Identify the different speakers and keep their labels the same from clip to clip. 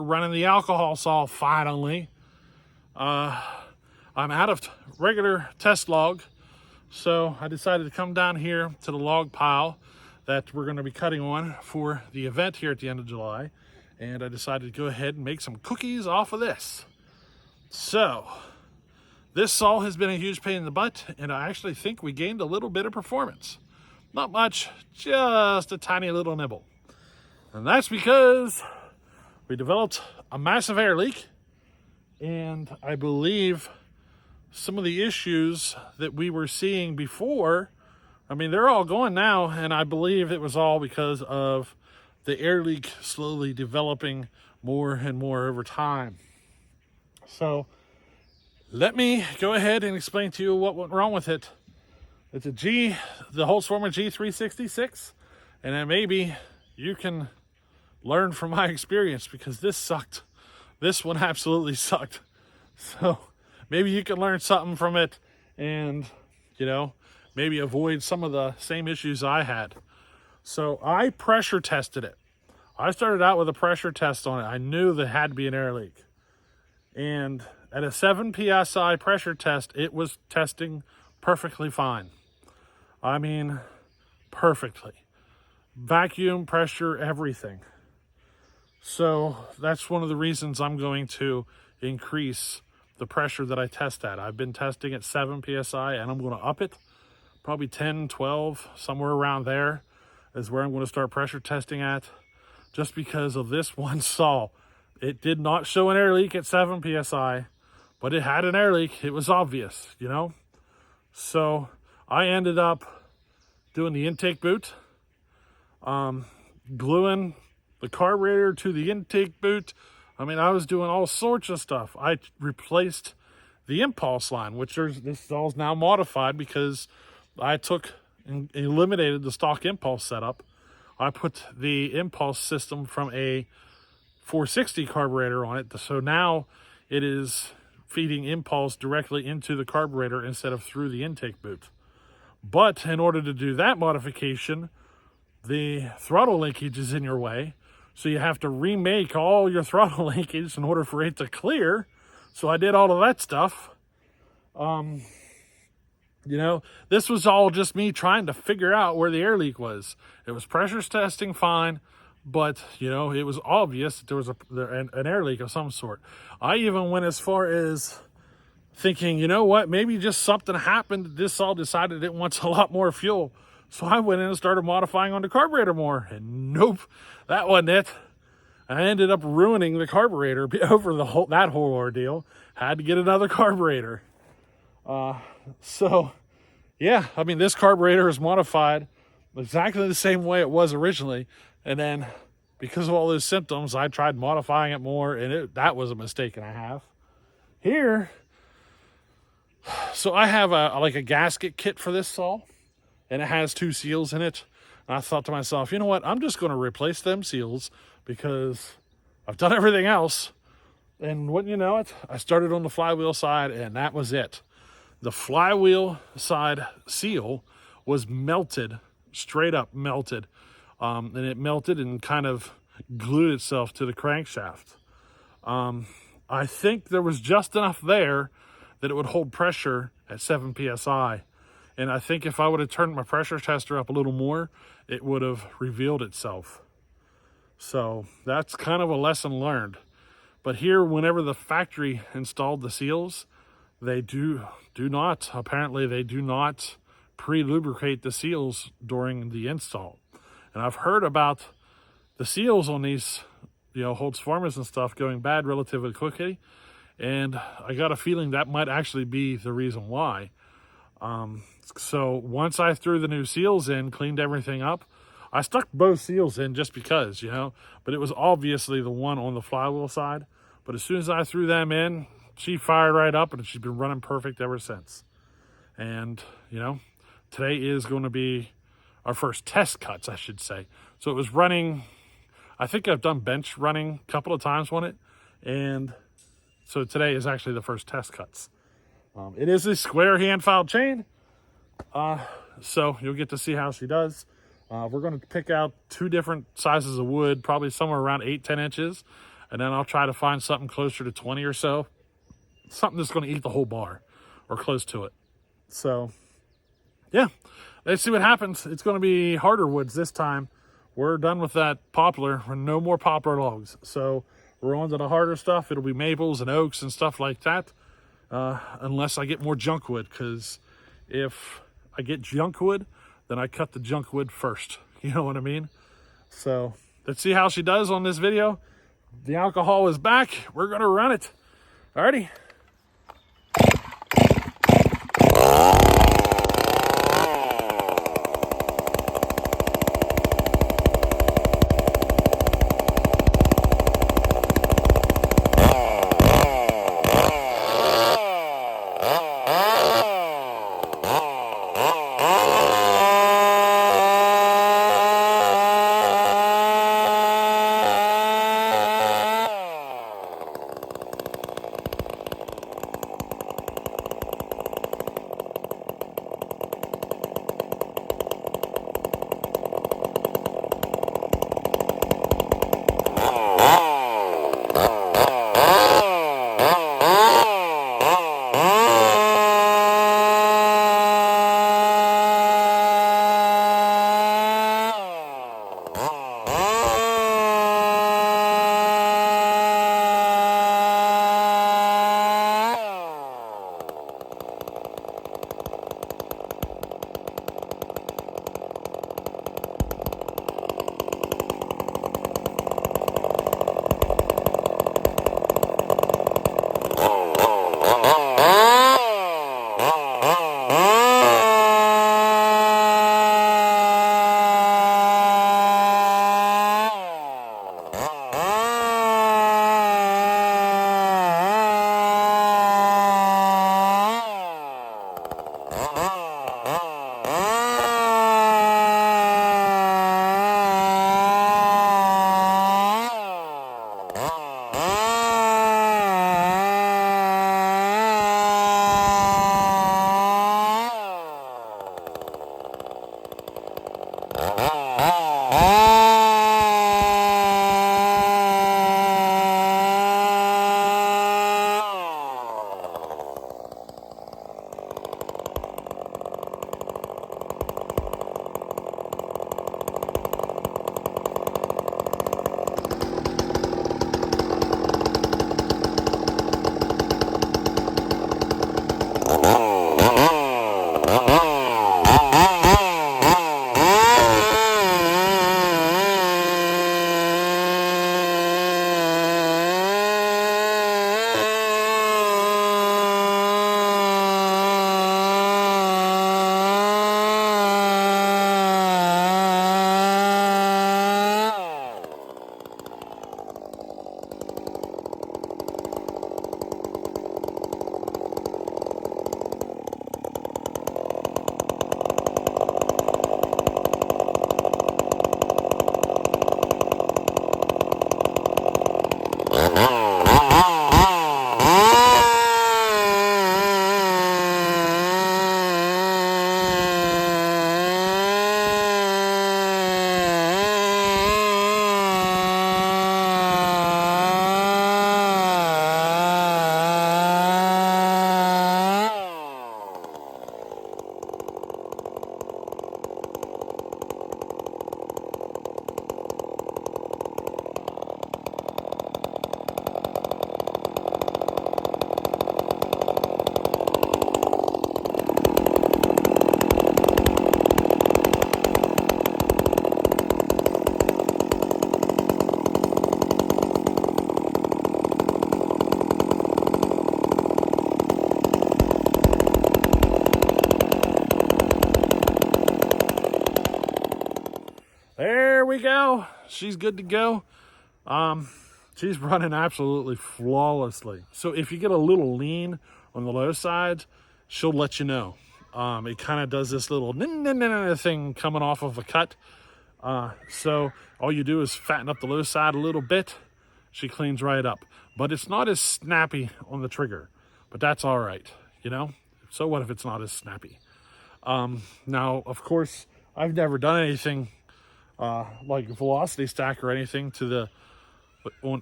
Speaker 1: running the alcohol saw finally. I'm out of regular test log, so I decided to come down here to the log pile that we're going to be cutting on for the event here at the end of July, and I decided to go ahead and make some cookies off of this. So this saw has been a huge pain in the butt, and I actually think we gained a little bit of performance. Not much, just a tiny little nibble. And that's because we developed a massive air leak, and I believe some of the issues that we were seeing before, I mean, they're all gone now, and I believe it was all because of the air leak slowly developing more and more over time. So let me go ahead and explain to you what went wrong with it. It's the Holtzformer G366, and then maybe you can learn from my experience, because this sucked. This one absolutely sucked. So maybe you can learn something from it and, maybe avoid some of the same issues I had. So I pressure tested it. I started out with a pressure test on it. I knew there had to be an air leak. And at a 7 PSI pressure test, it was testing perfectly fine. I mean, perfectly. Vacuum, pressure, everything. So that's one of the reasons I'm going to increase the pressure that I test at. I've been testing at 7 PSI, and I'm going to up it. Probably 10, 12, somewhere around there is where I'm going to start pressure testing at, just because of this one saw. It did not show an air leak at 7 PSI, but it had an air leak. It was obvious, So I ended up doing the intake boot, gluing the carburetor to the intake boot. I mean, I was doing all sorts of stuff. I replaced the impulse line, which this all is now modified because I took and eliminated the stock impulse setup. I put the impulse system from a 460 carburetor on it. So now it is feeding impulse directly into the carburetor instead of through the intake boot. But in order to do that modification, the throttle linkage is in your way. So you have to remake all your throttle linkage in order for it to clear. So I did all of that stuff. This was all just me trying to figure out where the air leak was. It was pressure testing fine, but, it was obvious that there was an air leak of some sort. I even went as far as thinking, maybe just something happened. This all decided it wants a lot more fuel. So I went in and started modifying on the carburetor more, and nope, that wasn't it. I ended up ruining the carburetor over that whole ordeal. Had to get another carburetor. So yeah, I mean, this carburetor is modified exactly the same way it was originally. And then because of all those symptoms, I tried modifying it more, and that was a mistake and a half. Here, so I have a gasket kit for this saw, and it has 2 seals in it. And I thought to myself, you know what? I'm just going to replace them seals because I've done everything else. And wouldn't you know it, I started on the flywheel side, and that was it. The flywheel side seal was melted, straight up melted. And it melted and kind of glued itself to the crankshaft. I think there was just enough there that it would hold pressure at 7 PSI. And I think if I would have turned my pressure tester up a little more, it would have revealed itself. So that's kind of a lesson learned. But here, whenever the factory installed the seals, they do not pre-lubricate the seals during the install. And I've heard about the seals on these, Holtzformers and stuff going bad relatively quickly. And I got a feeling that might actually be the reason why. So once I threw the new seals in, cleaned everything up, I stuck both seals in just because, but it was obviously the one on the flywheel side. But as soon as I threw them in, she fired right up, and she's been running perfect ever since. And, today is going to be our first test cuts, I should say. So it was running, I think I've done bench running a couple of times on it. And so today is actually the first test cuts. It is a square hand filed chain. So you'll get to see how she does. We're going to pick out 2 different sizes of wood, probably somewhere around 8-10 inches. and then I'll try to find something closer to 20 or so. Something that's going to eat the whole bar or close to it. So, yeah, let's see what happens. It's going to be harder woods this time. We're done with that poplar. No more poplar logs. So we're on to the harder stuff. It'll be maples and oaks and stuff like that. Unless I get more junk wood, because if I get junk wood, then I cut the junk wood first. You know what I mean? So let's see how she does on this video. The alcohol is back. We're going to run it. Alrighty. There we go. She's good to go. She's running absolutely flawlessly. So if you get a little lean on the low side, she'll let you know. It kind of does this little thing coming off of a cut. So all you do is fatten up the low side a little bit. She cleans right up. But it's not as snappy on the trigger. But that's all right, you know? So what if it's not as snappy? Now, of course, I've never done anything like velocity stack or anything to the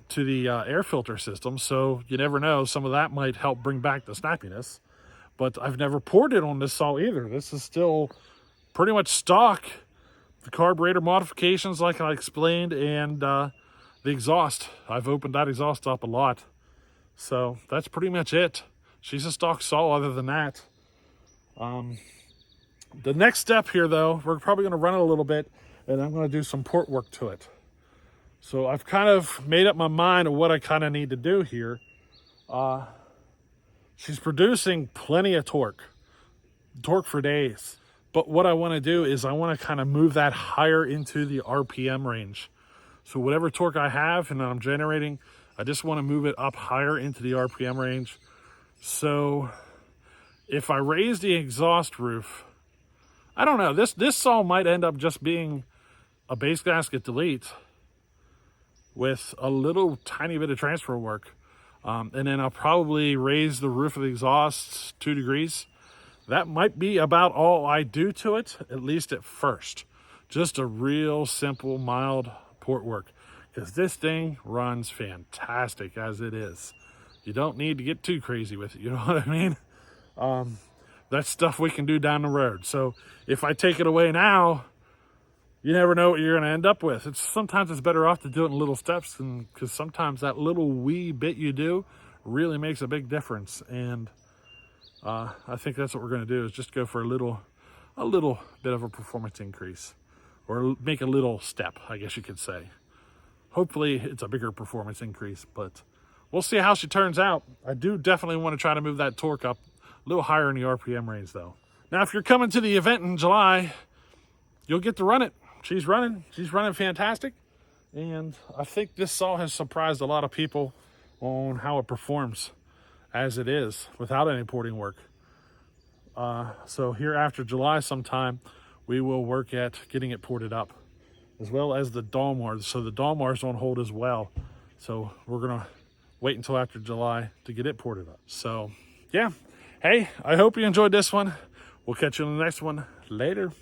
Speaker 1: to the air filter system. So you never know, some of that might help bring back the snappiness. But I've never poured it on this saw either. This is still pretty much stock. The carburetor modifications, like I explained, and the exhaust. I've opened that exhaust up a lot. So that's pretty much it. She's a stock saw other than that. The next step here, though, we're probably going to run it a little bit, and I'm going to do some port work to it. So I've kind of made up my mind of what I kind of need to do here. She's producing plenty of torque for days. But what I want to do is I want to kind of move that higher into the RPM range. So whatever torque I have and I'm generating, I just want to move it up higher into the RPM range. So if I raise the exhaust roof, I don't know, this saw might end up just being a base gasket delete with a little tiny bit of transfer work. And then I'll probably raise the roof of the exhaust 2 degrees. That might be about all I do to it, at least at first. Just a real simple, mild port work. Because this thing runs fantastic as it is. You don't need to get too crazy with it, you know what I mean? That's stuff we can do down the road. So if I take it away now, you never know what you're going to end up with. Sometimes it's better off to do it in little steps, because sometimes that little wee bit you do really makes a big difference. And I think that's what we're going to do, is just go for a little bit of a performance increase, or make a little step, I guess you could say. Hopefully it's a bigger performance increase, but we'll see how she turns out. I do definitely want to try to move that torque up a little higher in the RPM range, though. Now, if you're coming to the event in July, you'll get to run it. She's running fantastic. And I think this saw has surprised a lot of people on how it performs as it is without any porting work. So here after July sometime, we will work at getting it ported up, as well as the Dalmars. So the Dalmars on hold as well. So we're gonna wait until after July to get it ported up. So yeah, hey, I hope you enjoyed this one. We'll catch you in the next one. Later.